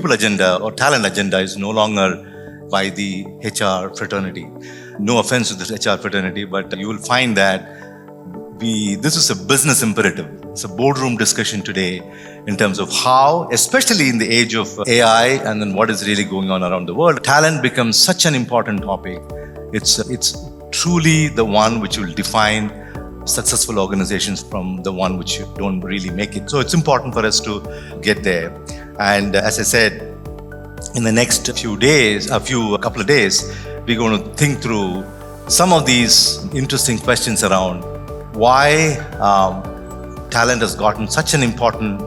people agenda or talent agenda is no longer by the HR fraternity. No offense to the HR fraternity, but you will find that this is a business imperative. It's a boardroom discussion today in terms of how, especially in the age of AI and then what is really going on around the world, talent becomes such an important topic. It's truly the one which will define successful organizations from the one which don't really make it. So it's important for us to get there. And as I said, in the next couple of days, we're going to think through some of these interesting questions around why talent has gotten such an important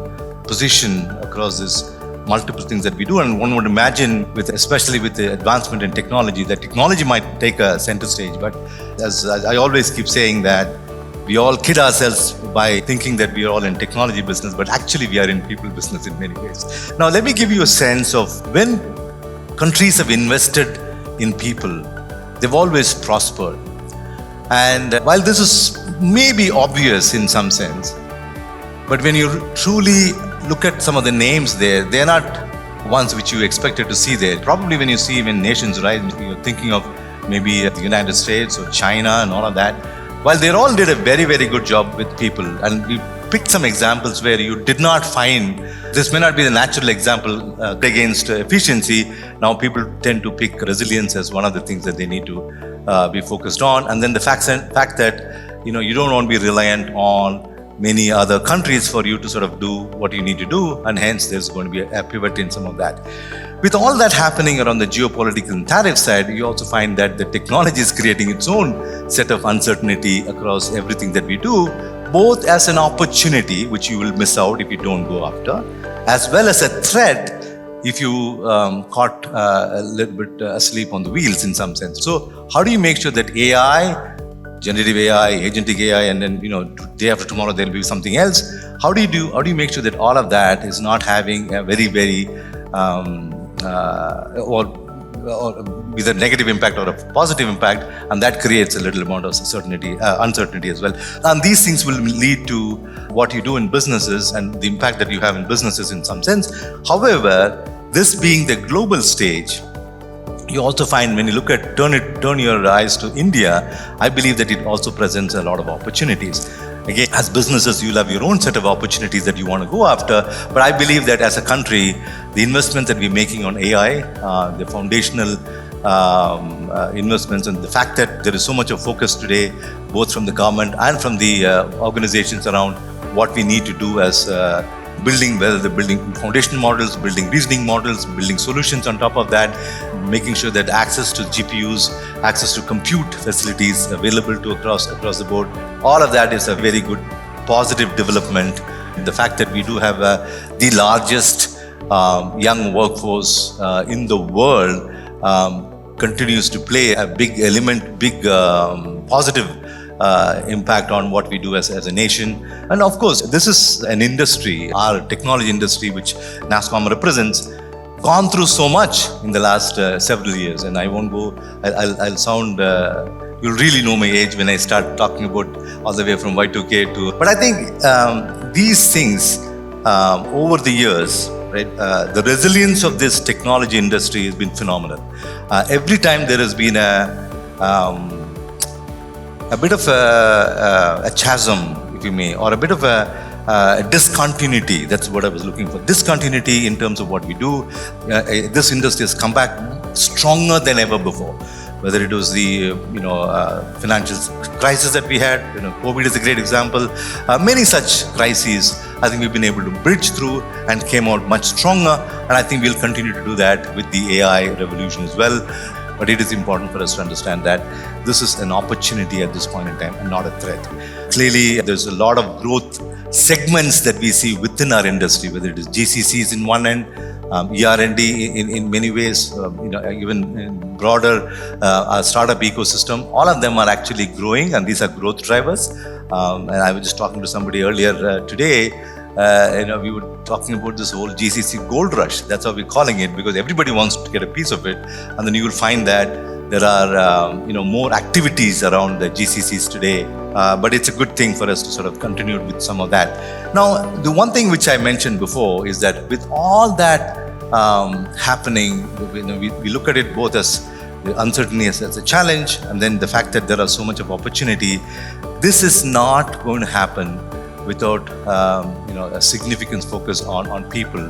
position across this multiple things that we do. And one would imagine, especially with the advancement in technology, that technology might take a center stage. But as I always keep saying that we all kid ourselves by thinking that we are all in technology business, but actually we are in people business in many ways. Now, let me give you a sense of when countries have invested in people, they've always prospered. And while this is maybe obvious in some sense, but when you truly look at some of the names there, they're not ones which you expected to see there. Probably when you see even nations rise, you're thinking of maybe the United States or China and all of that. While they all did a very, very good job with people, and we picked some examples where you did not find, this may not be the natural example against efficiency. Now people tend to pick resilience as one of the things that they need to be focused on. And then the fact that you don't want to be reliant on many other countries for you to sort of do what you need to do, and hence there's going to be a pivot in some of that. With all that happening around the geopolitics and tariff side, you also find that the technology is creating its own set of uncertainty across everything that we do, both as an opportunity, which you will miss out if you don't go after, as well as a threat if you caught a little bit asleep on the wheels in some sense. So how do you make sure that AI, generative AI, agentic AI, and then day after tomorrow there'll be something else? How do you make sure that all of that is not having a very, very or with a negative impact or a positive impact, and that creates a little amount of uncertainty as well. And these things will lead to what you do in businesses and the impact that you have in businesses in some sense. However, this being the global stage, you also find when you look at turn your eyes to India, I believe that it also presents a lot of opportunities. Again, as businesses, you'll have your own set of opportunities that you want to go after. But I believe that as a country, the investments that we're making on AI, the foundational investments, and the fact that there is so much of focus today, both from the government and from the organizations around what we need to do as building, whether they're building foundation models, building reasoning models, building solutions on top of that, making sure that access to GPUs, access to compute facilities available to across the board, all of that is a very good positive development. The fact that we do have the largest young workforce in the world continues to play a big element, positive impact on what we do as a nation. And of course, this is an industry, our technology industry, which Nasscom represents, gone through so much in the last several years. And I won't go, I'll sound, you'll really know my age when I start talking about all the way from Y2K to, but I think these things over the years, right, the resilience of this technology industry has been phenomenal. Every time there has been a bit of a chasm, if you may, or a bit of a discontinuity. That's what I was looking for. Discontinuity in terms of what we do. This industry has come back stronger than ever before. Whether it was the financial crisis that we had, COVID is a great example. Many such crises, I think we've been able to bridge through and came out much stronger. And I think we'll continue to do that with the AI revolution as well. But it is important for us to understand that this is an opportunity at this point in time and not a threat. Clearly, there's a lot of growth segments that we see within our industry, whether it is GCCs in one end, ER&D in many ways, even in broader our startup ecosystem. All of them are actually growing, and these are growth drivers. And I was just talking to somebody earlier today. We were talking about this whole GCC gold rush. That's how we're calling it, because everybody wants to get a piece of it. And then you will find that there are more activities around the GCCs today. But it's a good thing for us to sort of continue with some of that. Now, the one thing which I mentioned before is that with all that happening. We look at it both as the uncertainty as a challenge, and then the fact that there are so much of opportunity. This is not going to happen without a significant focus on people.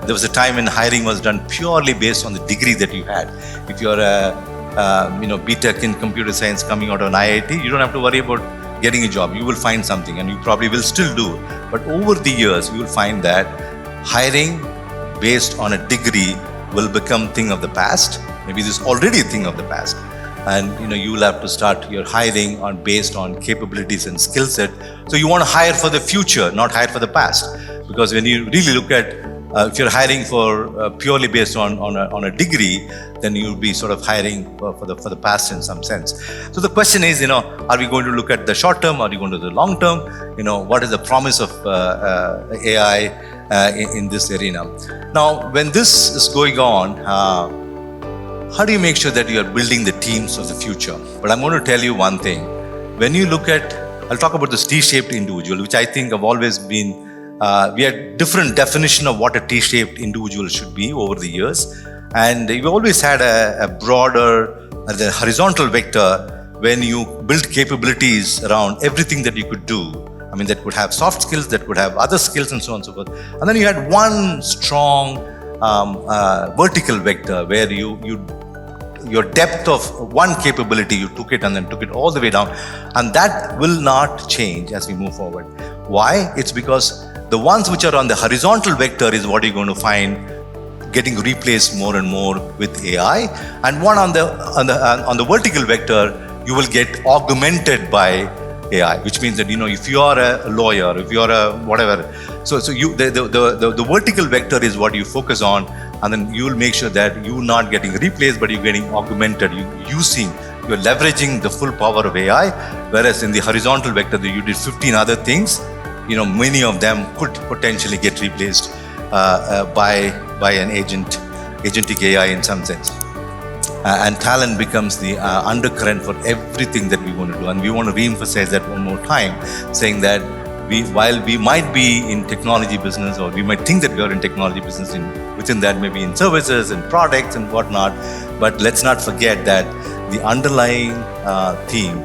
There was a time when hiring was done purely based on the degree that you had. If you're a BTech in computer science coming out of an IIT, you don't have to worry about getting a job. You will find something, and you probably will still do. But over the years, you will find that hiring based on a degree will become thing of the past. Maybe this is already a thing of the past. And you will have to start your hiring based on capabilities and skill set. So you want to hire for the future, not hire for the past. Because when you really look at if you're hiring for purely based on a degree, then you'll be sort of hiring for the past in some sense. So the question is, are we going to look at the short term? Are we going to the long term? What is the promise of AI in this arena? Now, when this is going on, how do you make sure that you are building the teams of the future? But I'm going to tell you one thing. When you look at, I'll talk about this T-shaped individual, which I think have always been, we had different definition of what a T-shaped individual should be over the years. And we've always had a broader, the horizontal vector when you build capabilities around everything that you could do. I mean, that could have soft skills, that could have other skills and so on and so forth. And then you had one strong vertical vector where your depth of one capability, you took it and then took it all the way down. And that will not change as we move forward. Why? It's because the ones which are on the horizontal vector is what you're going to find getting replaced more and more with AI. And one on the vertical vector, you will get augmented by AI, which means that if you are a lawyer, if you are a whatever, so the vertical vector is what you focus on, and then you will make sure that you're not getting replaced, but you're getting augmented. You're leveraging the full power of AI. Whereas in the horizontal vector, you did 15 other things. Many of them could potentially get replaced by an agentic AI in some sense. And talent becomes the undercurrent for everything that we want to do. And we want to re-emphasize that one more time, saying that while we might be in technology business, or we might think that we are in technology business, within that maybe in services and products and whatnot, but let's not forget that the underlying theme